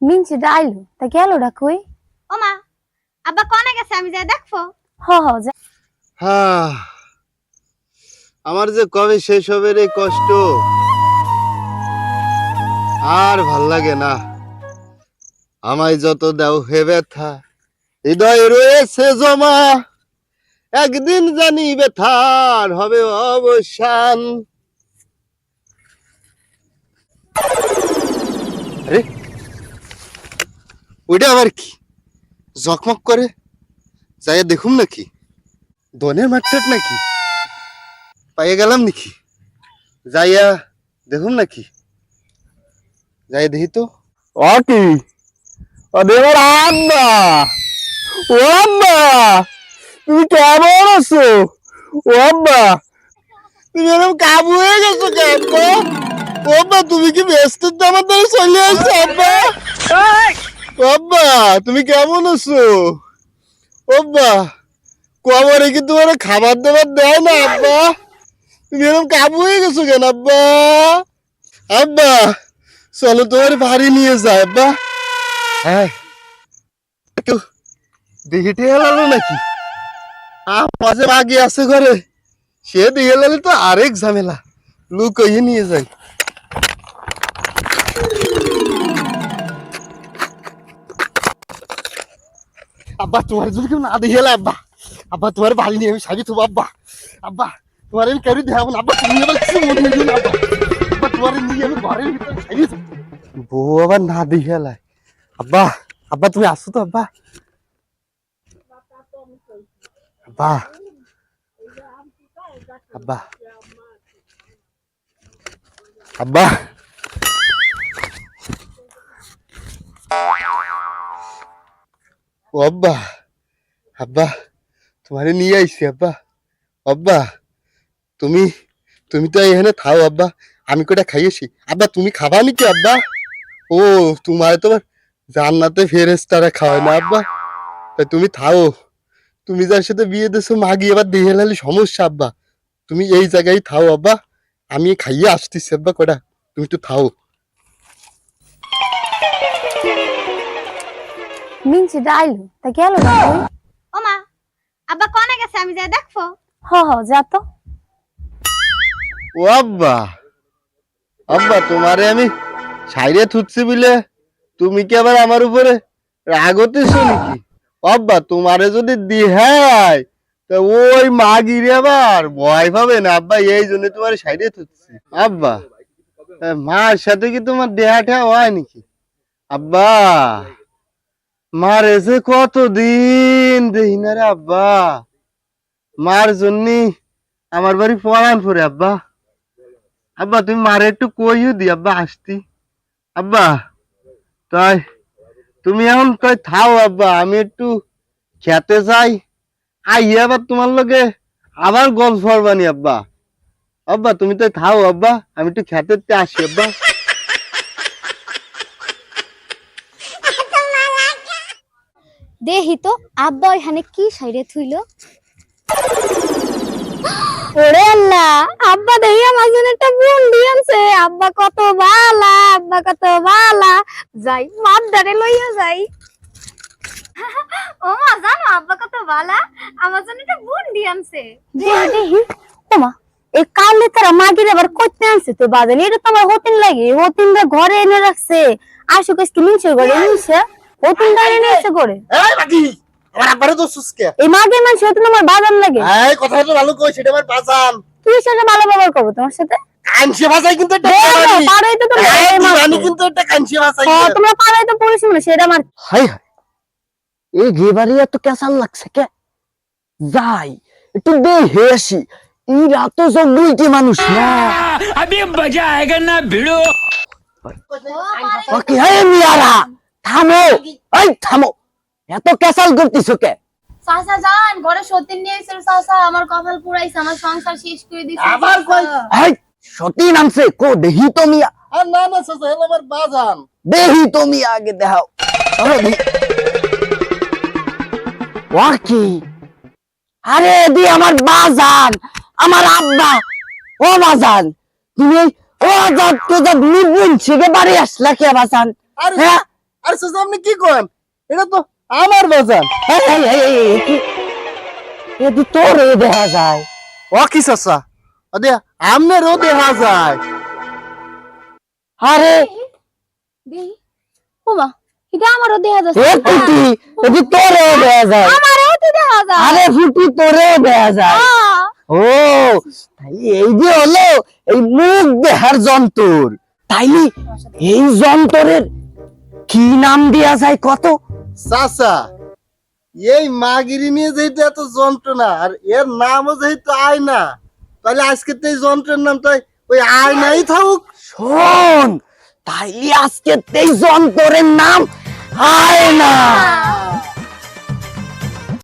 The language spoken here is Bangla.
মিনছিটা আইলো তা গেলটা কই? ওমা, আব্বা কোনে গেছে আমি যাই দেখবো। হ হ যা। হ্যাঁ, আমার যে কবে শেষ হবে রে কষ্ট, আর ভাল লাগে না। আমায় যত দাও হে ব্যথা, হৃদয়ে রয়েছে জমা, একদিন জানি ব্যথার হবে অবসান। আরে ওইটা আবার কি ঝকমক করে? যাইয়া দেখুম নাকি দনের মাঠটাট নাকি পাইয়ে গেলাম নাকি? যাইয়া দেখুম নাকি? যাই দেখি তো। ও কি দেবার আব্বা, ও আব্বা তুমি কেমন আছো? ও আব্বা তুমি এরকম কাবু হয়ে গেছো কেন? ও আব্বা তুমি কি ব্যস্ত? আমার দ্বারা চলে আসছো আব্বা? ও আব্বা তুমি কেমন আছো? ও আব্বা কবরে কি তোমার খাবার দাবার দেয় না আব্বা? তুমি এরকম কাবু হয়ে গেছো কেন আব্বা? আব্বা চলো তোমার বাড়ি নিয়ে যায় আব্বা। হ্যাঁ কেউ দেখে টেয়ে লালো নাকি? মাঝে আগে আছে ঘরে, সে দিয়ে লালে তো আরেক ঝামেলা, লুকিয়ে নিয়ে যায়। আব্বা তোমার যদি কেউ না দেখে এলে আব্বা, আব্বা তোমার বাড়ি নিয়ে আমি সাজি থবো আব্বা। আব্বা তোমার আমি কেউ দেখাবো না আব্বা, তুমি আবার কিছু মনে নিও না আব্বা। আব্বা তোমার নিয়ে আমি ঘরের ভিতরে সাজি থবো। বউ আবার না দেখে এলাই আব্বা। আব্বা তুমি আসছো তো আব্বা? আব্বা আব্বা আব্বা ও আব্বা, আব্বা তোমারে নিয়ে আইছি আব্বা। আব্বা তুমি তুমি তো এখানে থাও আব্বা, আমি কটা খাইয়েছি আব্বা, তুমি খাবা নাকি আব্বা? ও তোমার তোমার জান্নাতে ফেরেশতারা খাওয়ায় না আব্বা, তাই তুমি থাও। তুমি যার সাথে বিয়ে দিছো মাগি এবার দেখে লালি সমস্যা আব্বা, তুমি এই জায়গায় থাও আব্বা, আমি খাইয়ে আসতেছি আব্বা কটা, তুমি একটু থাও। মিনছিটা আইলো তা গেলটা কই? ওমা, আব্বা কোনে গেছে আমি যাই দেখবো। হ হ যা তো। ও আব্বা, আব্বা তোমারে আমি সাইরে থুচ্ছি বলে তুমি কি আবার আমার উপরে রাগ হতেছো নাকি? আব্বা তোমারে যদি দিহাই তা ওই মাগিরে আবার ভয় পাবে না আব্বা, এই জন্য তোমার সাইরে থুচ্ছি আব্বা। মার সাথে কি তোমার দেহাটা হয় নাকি আব্বা? মার এসে কতদিন দেখি না রে আব্বা, মার জন্য আমার বাড়ি পড়ান পরে আব্বা। আব্বা তুমি মারে একটু কইও দি আব্বা আসতি আব্বা। তাই তুমি এখন তাই থাও আব্বা, আমি একটু খেতে যাই, আইয়া আবার তোমার লগে আবার গল্প করবানি আব্বা। আব্বা তুমি তাই থাও আব্বা, আমি একটু খেতে আসি আব্বা। দেখি তো আব্বা ওইখানে কি সাইরে থুইলো। ওরে আল্লাহ, আব্বা দেখি আমার জন্য একটা বন্ডি আনছে। আব্বা কত বালা, আব্বা কত বালা। যাই মাদ্দারে লইয়া যাই। ওমা জানো আব্বা কত ভালা, আমার জন্য একটা বুন্ডি আনছে। দেখি দেখি। ওমা এই কালে তারা মাগির আবার করতে আনছে তো বাজারে, এটা তো আমার হতিন লাগে। হতিনটা ঘরে এনে রাখছে, আশুক আজকে মিনছে ঘরে নিছে, হতিনটা এনে এসে করে। এই বাকি আমার আব্বারে তো সুস্কে এই মাগের মানুষ হতিন আমার বাজার লাগে। এই কথাটা ভালো কই, সেটা আমার বাজান তুই সেটা ভালো ব্যবহার করবো তোমার সাথে। কাঞ্চি ভাষায় কিন্তু এটা পাড়াই তো তোমরা আমি কিন্তু এটা কাঞ্চি ভাষায়। তোমরা পাড়াই তো পড়েছি না, সেটা আমার। হাই হাই, এই গেবারে এত কেসাল লাগছে কে? যাই একটু দেখে আসি, এরা তো সব দুইটি মানুষ না। अभी मजा आएगा ना भिड़ो। ওকে হে মিয়ারা, থামো, এই থামো, এত কেসাল করতেছো কে? চাচা যান ঘরে সতীন নিয়ে এসেছিল। চাচা আমার কপাল পুরাইছে, আমার সংসার শেষ করে দিছে। আবার কই? এই সতী নামছে কো, দেখি তো মিয়া, আর না না চাচা হলো আমার বাজান। দেখি তো মিয়া, আগে দেখাও। চলো দেখি। ওয়াকি, আরে দি আমার বাজান, আমার আব্বা। ও বাজান তুমি ও যাত তো যাত নিবুন ছিগে বাড়ি আসলা কে বাজান? আরে হ্যাঁ আর চাচা আপনি কি করেন? এটা তো আমার বাজান। এদি তোর দেখা যায়। ও কি চাচা? আদে আমনেরও দেখা যায়। আরে দেই ওমা এটা আমারও দেখা এ যাচ্ছে ফুটি, এদি তোরে দেখা যায়। আমারও তো দেখা যায় আরে ফুটি তোরে দেখা যায়। আহ, ও তাইলে এই যে হলো এই মুখ দেহার যন্ত্র, তাইলে এই যন্ত্রের কি নাম দেয়া যায় কত? চাচা এই মাগিরি নিয়ে যেহেতু এত যন্ত্রণা আর এর নামও যেহেতু আয়না, তাহলে আজকে তো এই যন্ত্রের নাম তাই ওই আয়নাই থাকুক। শোন, তাইলে আজকে এই যন্ত্রের নাম আয়না।